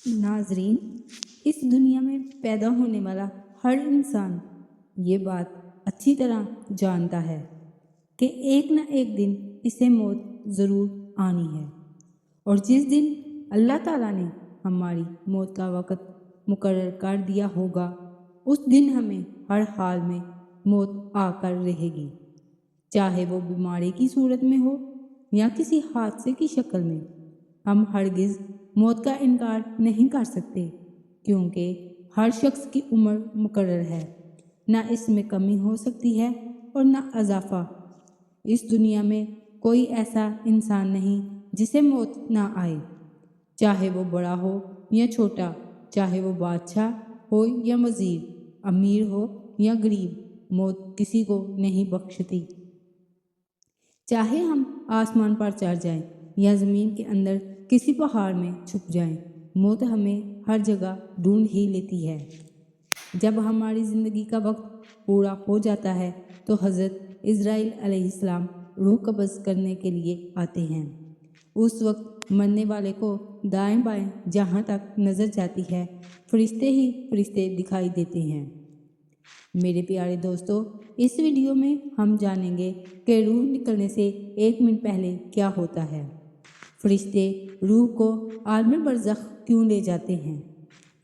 नाजरीन, इस दुनिया में पैदा होने वाला हर इंसान ये बात अच्छी तरह जानता है कि एक न एक दिन इसे मौत ज़रूर आनी है। और जिस दिन अल्लाह ताला ने हमारी मौत का वक़्त मुकर्रर कर दिया होगा, उस दिन हमें हर हाल में मौत आकर रहेगी, चाहे वो बीमारी की सूरत में हो या किसी हादसे की शक्ल में। हम हरगिज़ मौत का इनकार नहीं कर सकते, क्योंकि हर शख्स की उम्र मुकर्रर है, ना इसमें कमी हो सकती है और ना इजाफा। इस दुनिया में कोई ऐसा इंसान नहीं जिसे मौत ना आए, चाहे वो बड़ा हो या छोटा, चाहे वो बादशाह हो या वज़ीर, अमीर हो या गरीब, मौत किसी को नहीं बख्शती। चाहे हम आसमान पर चढ़ जाएं या ज़मीन के अंदर किसी पहाड़ में छुप जाएं, मौत हमें हर जगह ढूंढ ही लेती है। जब हमारी ज़िंदगी का वक्त पूरा हो जाता है तो हज़रत इज़राइल अलैहिस्सलाम रूह कब्ज़ करने के लिए आते हैं। उस वक्त मरने वाले को दाएं बाएं जहाँ तक नज़र जाती है, फरिश्ते ही फरिश्ते दिखाई देते हैं। मेरे प्यारे दोस्तों, इस वीडियो में हम जानेंगे कि रूह निकलने से 1 मिनट पहले क्या होता है। फरिश्ते रूह को आलम बरज़ख क्यों ले जाते हैं,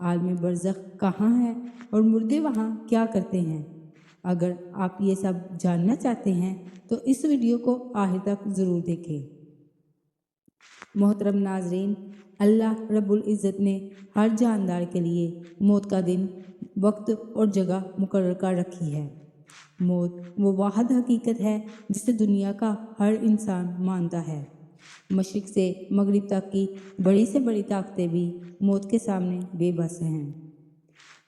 आलम बरज़ख कहाँ है और मुर्दे वहाँ क्या करते हैं। अगर आप ये सब जानना चाहते हैं तो इस वीडियो को आखिर तक ज़रूर देखें। मोहतरम नाजरीन, अल्लाह रब्बुल इज़्ज़त ने हर जानदार के लिए मौत का दिन, वक्त और जगह मुकर्रर कर रखी है। मौत वो वाहिद हकीकत है जिसे दुनिया का हर इंसान मानता है। मशरिक़ से मगरिब तक की बड़ी से बड़ी ताकतें भी मौत के सामने बेबस हैं।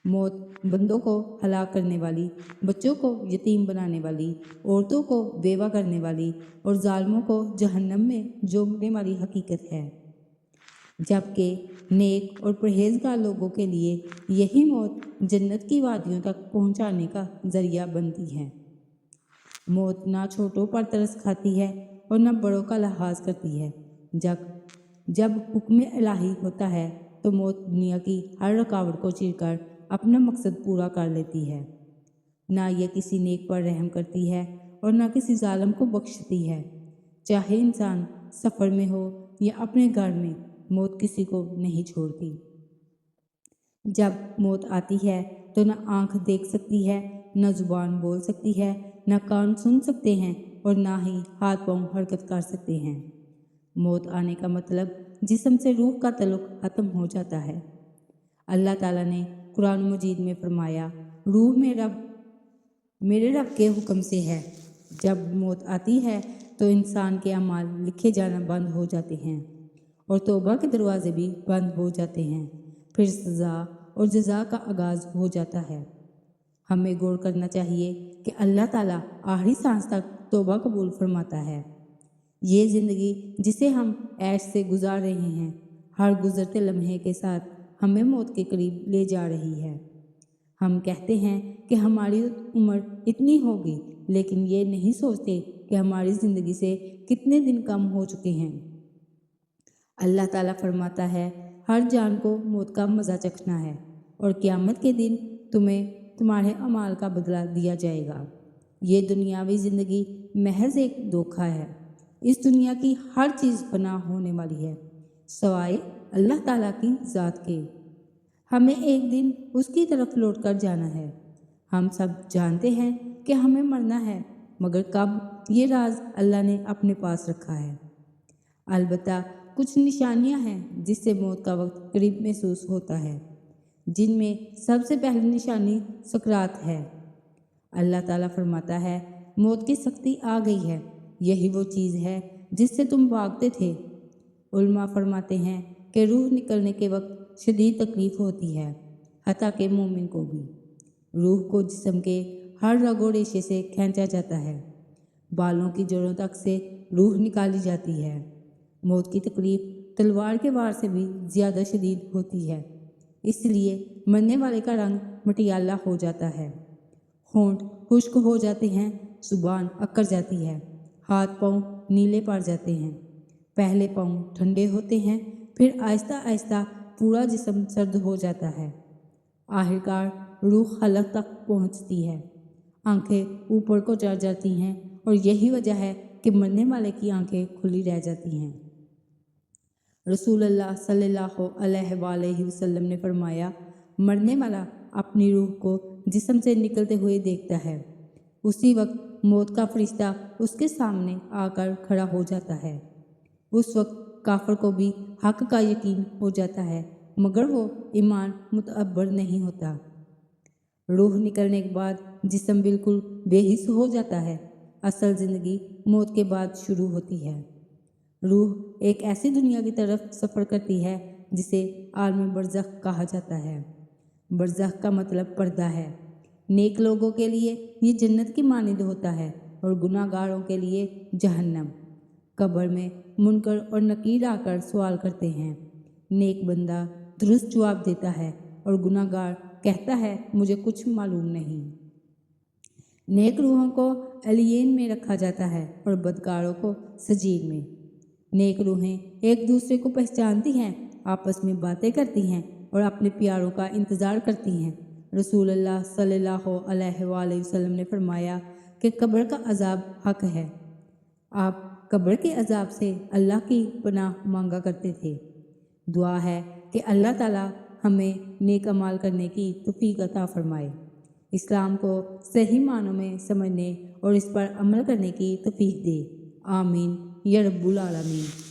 मौत बंदों को हलाक करने वाली, बच्चों को यतीम बनाने वाली, औरतों को बेवा करने वाली और जालिमों को जहन्नम में झोंकने वाली हकीकत है, जबकि नेक और परहेजगार लोगों के लिए यही मौत जन्नत की वादियों तक पहुंचाने का जरिया बनती है। मौत ना छोटों पर तरस खाती है और न बड़ों का लिहाज करती है। जब हुक्म इलाही होता है तो मौत दुनिया की हर रुकावट को चीरकर अपना मकसद पूरा कर लेती है। ना ये किसी नेक पर रहम करती है और ना किसी जालिम को बख्शती है। चाहे इंसान सफ़र में हो या अपने घर में, मौत किसी को नहीं छोड़ती। जब मौत आती है तो ना आँख देख सकती है, न ज़ुबान बोल सकती है, न कान सुन सकते हैं और ना ही हाथ पांव हरकत कर सकते हैं। मौत आने का मतलब जिस्म से रूह का तल्लुक़ ख़त्म हो जाता है। अल्लाह ताला ने कुरान मजीद में फरमाया, रूह मेरे रब के हुक्म से है। जब मौत आती है तो इंसान के अमाल लिखे जाना बंद हो जाते हैं और तौबा के दरवाजे भी बंद हो जाते हैं। फिर सज़ा और जज़ा का आगाज़ हो जाता है। हमें गौर करना चाहिए कि अल्लाह ताला आखिरी सांस तक तौबा कबूल फरमाता है। ये ज़िंदगी जिसे हम ऐश से गुजार रहे हैं, हर गुजरते लम्हे के साथ हमें मौत के करीब ले जा रही है। हम कहते हैं कि हमारी उम्र इतनी होगी, लेकिन ये नहीं सोचते कि हमारी ज़िंदगी से कितने दिन कम हो चुके हैं। अल्लाह ताला फरमाता है, हर जान को मौत का मज़ा चखना है और क़यामत के दिन तुम्हें तुम्हारे अमाल का बदला दिया जाएगा। ये दुनियावी ज़िंदगी महज एक धोखा है। इस दुनिया की हर चीज़ फना होने वाली है, सवाए अल्लाह ताला की ज़ात के। हमें एक दिन उसकी तरफ लौट कर जाना है। हम सब जानते हैं कि हमें मरना है, मगर कब, ये राज अल्लाह ने अपने पास रखा है। अलबत्ता कुछ निशानियां हैं जिससे मौत का वक्त करीब महसूस होता है, जिनमें सबसे पहली निशानी सकरात है। अल्लाह ताला फरमाता है, मौत की सख्ती आ गई है, यही वो चीज़ है जिससे तुम भागते थे। उलमा फरमाते हैं कि रूह निकलने के वक्त शदीद तकलीफ़ होती है, हत्ता के मोमिन को भी। रूह को जिस्म के हर रगो रेशे से खींचा जाता है, बालों की जड़ों तक से रूह निकाली जाती है। मौत की तकलीफ़ तलवार के वार से भी ज़्यादा शदीद होती है, इसलिए मरने वाले का रंग मटियाला हो जाता है, होंठ खुश्क हो जाते हैं, जुबान अकड़ जाती है, हाथ पांव नीले पड़ जाते हैं। पहले पांव ठंडे होते हैं, फिर आहिस्ता आहिस्ता پورا جسم سرد ہو جاتا ہے۔ آخرکار روح خلق تک پہنچتی ہے، آنکھیں اوپر کو چڑھ جاتی ہیں اور یہی وجہ ہے کہ مرنے والے کی آنکھیں کھلی رہ جاتی ہیں۔ رسول اللہ صلی اللہ علیہ وآلہ وسلم نے فرمایا، مرنے والا اپنی روح کو جسم سے نکلتے ہوئے دیکھتا ہے، اسی وقت موت کا فرشتہ اس کے سامنے آ کر کھڑا ہو جاتا ہے۔ اس وقت کافر کو بھی حق کا یقین ہو جاتا ہے، مگر وہ ایمان متعبر نہیں ہوتا۔ روح نکلنے کے بعد جسم بالکل بے حس ہو جاتا ہے۔ اصل زندگی موت کے بعد شروع ہوتی ہے۔ روح ایک ایسی دنیا کی طرف سفر کرتی ہے جسے عالم برزخ کہا جاتا ہے۔ برزخ کا مطلب پردہ ہے۔ نیک لوگوں کے لیے یہ جنت کی مانند ہوتا ہے اور گناہ گاروں کے لیے جہنم۔ قبر میں منکر اور نکیر آ کر سوال کرتے ہیں، نیک بندہ درست جواب دیتا ہے اور گناہ گار کہتا ہے مجھے کچھ معلوم نہیں۔ نیک روحوں کو علین میں رکھا جاتا ہے اور بدکاروں کو سجین میں۔ نیک روحیں ایک دوسرے کو پہچانتی ہیں، آپس میں باتیں کرتی ہیں اور اپنے پیاروں کا انتظار کرتی ہیں۔ رسول اللہ صلی اللہ علیہ وآلہ وسلم نے فرمایا کہ قبر کا عذاب حق ہے۔ آپ قبر کے عذاب سے اللہ کی پناہ مانگا کرتے تھے۔ دعا ہے کہ اللہ تعالیٰ ہمیں نیک اعمال کرنے کی توفیق عطا فرمائے، اسلام کو صحیح معنوں میں سمجھنے اور اس پر عمل کرنے کی توفیق دے۔ آمین یا رب العالمین۔